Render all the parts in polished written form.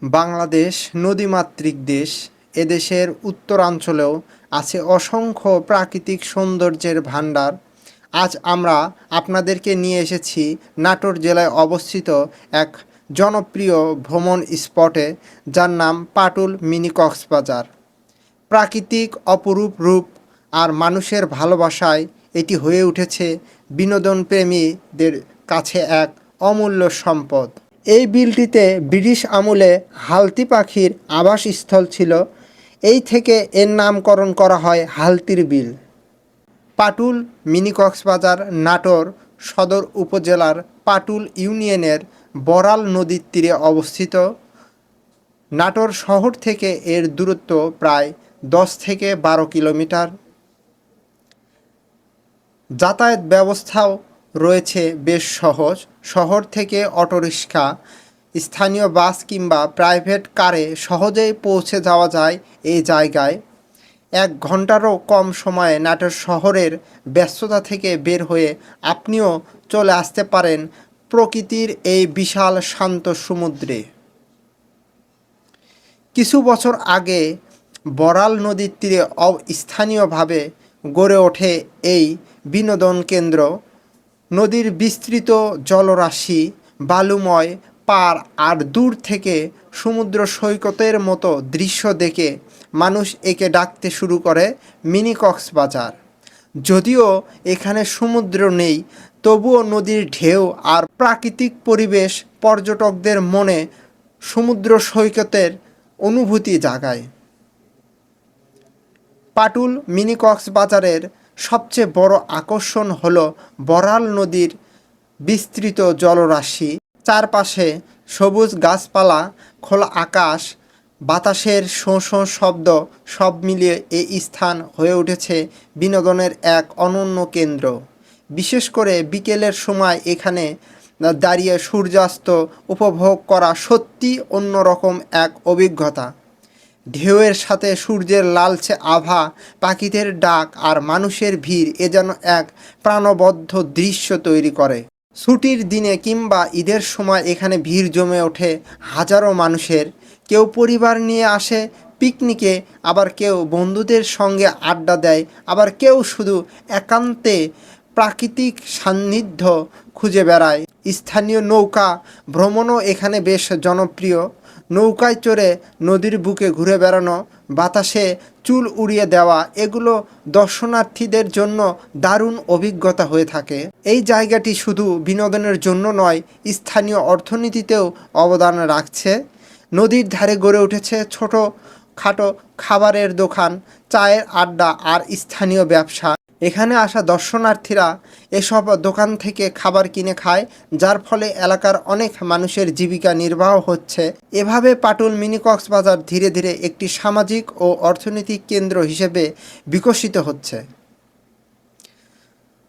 বাংলাদেশ নদীমাতৃক দেশ। এদেশের উত্তরাঞ্চলেও আছে অসংখ্য প্রাকৃতিক সৌন্দর্যের ভাণ্ডার। আজ আমরা আপনাদেরকে নিয়ে এসেছি নাটোর জেলায় অবস্থিত এক জনপ্রিয় ভ্রমণ স্পটে, যার নাম পাটুল মিনি কক্সবাজার। প্রাকৃতিক অপরূপ রূপ আর মানুষের ভালোবাসায় এটি হয়ে উঠেছে বিনোদনপ্রেমীদের কাছে এক অমূল্য সম্পদ। এই বিলটিতে ব্রিটিশ আমলে হালতি পাখির আবাসস্থল ছিল। এই থেকে এর নামকরণ করা হয় হালতির বিল। পাটুল মিনি কক্সবাজার নাটোর সদর উপজেলার পাটুল ইউনিয়নের বড়াল নদীর তীরে অবস্থিত। নাটোর শহর থেকে এর দূরত্ব প্রায় 10 থেকে 12 কিলোমিটার। যাতায়াত ব্যবস্থাও রয়েছে বেশ সহজ। শহর থেকে অটোরিক্সা, স্থানীয় বাস কিংবা প্রাইভেট কারে সহজেই পৌঁছে যাওয়া যায় এই জায়গায়। 1 ঘন্টারও কম সময়ে নাটোর শহরের ব্যস্ততা থেকে বের হয়ে আপনিও চলে আসতে পারেন প্রকৃতির এই বিশাল শান্ত সমুদ্রে। কিছু বছর আগে বড়াল নদীর তীরে স্থানীয়ভাবে গড়ে ওঠে এই বিনোদন কেন্দ্র। নদীর বিস্তৃত জলরাশি, বালুময় পাড় আর দূর থেকে সমুদ্র সৈকতের মতো দৃশ্য দেখে মানুষ একে ডাকতে শুরু করে মিনি কক্সবাজার। যদিও এখানে সমুদ্র নেই, তবুও নদীর ঢেউ আর প্রাকৃতিক পরিবেশ পর্যটকদের মনে সমুদ্র সৈকতের অনুভূতি জাগায়। পাটুল মিনি কক্সবাজারের সবচেয়ে বড় আকর্ষণ হল বড়াল নদীর বিস্তৃত জলরাশি। চারপাশে সবুজ গাছপালা, খোলা আকাশ, বাতাসের শোঁ শোঁ শব্দ, সব মিলিয়ে এই স্থান হয়ে উঠেছে বিনোদনের এক অনন্য কেন্দ্র। বিশেষ করে বিকেলের সময় এখানে দাঁড়িয়ে সূর্যাস্ত উপভোগ করা সত্যি অন্যরকম এক অভিজ্ঞতা। ঢেউয়ের সাথে সূর্যের লালচে আভা, পাখিদের ডাক আর মানুষের ভিড় এ যেন এক প্রাণবদ্ধ দৃশ্য তৈরি করে। ছুটির দিনে কিংবা ঈদের সময় এখানে ভিড় জমে ওঠে হাজারো মানুষের। কেউ পরিবার নিয়ে আসে পিকনিকে, আবার কেউ বন্ধুদের সঙ্গে আড্ডা দেয়, আবার কেউ শুধু একান্তে প্রাকৃতিক সান্নিধ্য খুঁজে বেড়ায়। স্থানীয় নৌকা ভ্রমণও এখানে বেশ জনপ্রিয়। নৌকায় চড়ে নদীর বুকে ঘুরে বেড়ানো, বাতাসে চুল উড়িয়ে দেওয়া, এগুলো দর্শনার্থীদের জন্য দারুণ অভিজ্ঞতা হয়ে থাকে। এই জায়গাটি শুধু বিনোদনের জন্য নয়, স্থানীয় অর্থনীতিতেও অবদান রাখছে। নদীর ধারে গড়ে উঠেছে ছোট খাটো খাবারের দোকান, চায়ের আড্ডা আর স্থানীয় ব্যবসা। এখানে আসা দর্শনার্থীরা এসব দোকান থেকে খাবার কিনে খায়, যার ফলে এলাকার অনেক মানুষের জীবিকা নির্বাহ হচ্ছে। এভাবে পাটুল মিনি কক্সবাজার ধীরে ধীরে একটি সামাজিক ও অর্থনৈতিক কেন্দ্র হিসেবে বিকশিত হচ্ছে।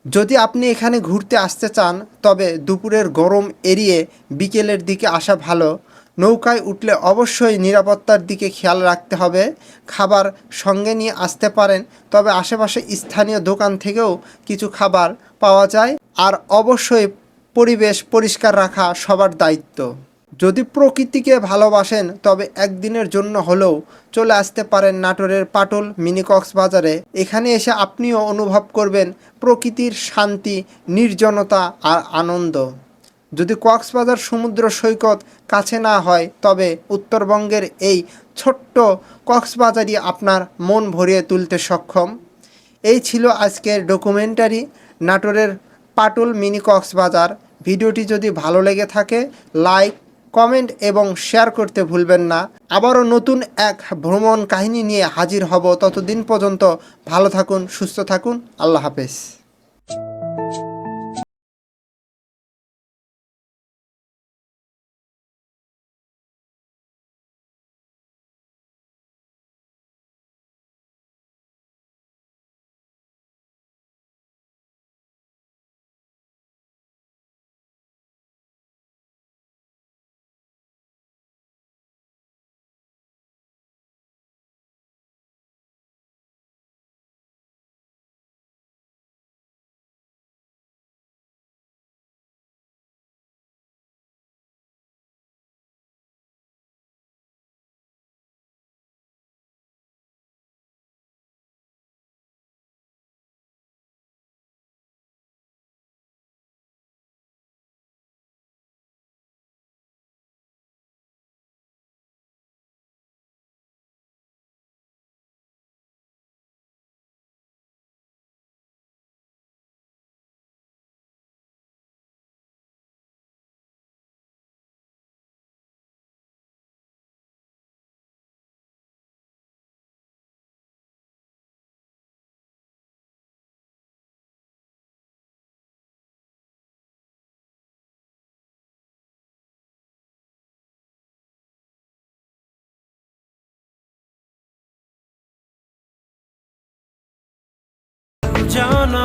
যদি আপনি এখানে ঘুরতে আসতে চান, তবে দুপুরের গরম এড়িয়ে বিকেলের দিকে আসা ভালো। নৌকায় উঠলে অবশ্যই নিরাপত্তার দিকে খেয়াল রাখতে হবে। খাবার সঙ্গে নিয়ে আসতে পারেন, তবে আশেপাশে স্থানীয় দোকান থেকেও কিছু খাবার পাওয়া যায়। আর অবশ্যই পরিবেশ পরিষ্কার রাখা সবার দায়িত্ব। যদি প্রকৃতিকে ভালোবাসেন, তবে একদিনের জন্য হলেও চলে আসতে পারেন নাটোরের পাটুল মিনি কক্সবাজারে। এখানে এসে আপনিও অনুভব করবেন প্রকৃতির শান্তি, নির্জনতা আর আনন্দ। যদি কক্সবাজার সমুদ্র সৈকত কাছে না হয়, তবে উত্তরবঙ্গের এই ছোট্ট কক্সবাজারই আপনার মন ভরিয়ে তুলতে সক্ষম। এই ছিল আজকের ডকুমেন্টারি নাটোরের পাটুল মিনি কক্সবাজার। ভিডিওটি যদি ভালো লেগে থাকে, লাইক, কমেন্ট এবং শেয়ার করতে ভুলবেন না। আবারও নতুন এক ভ্রমণ কাহিনী নিয়ে হাজির হব। ততদিন পর্যন্ত ভালো থাকুন, সুস্থ থাকুন। আল্লাহ হাফেজ। জানা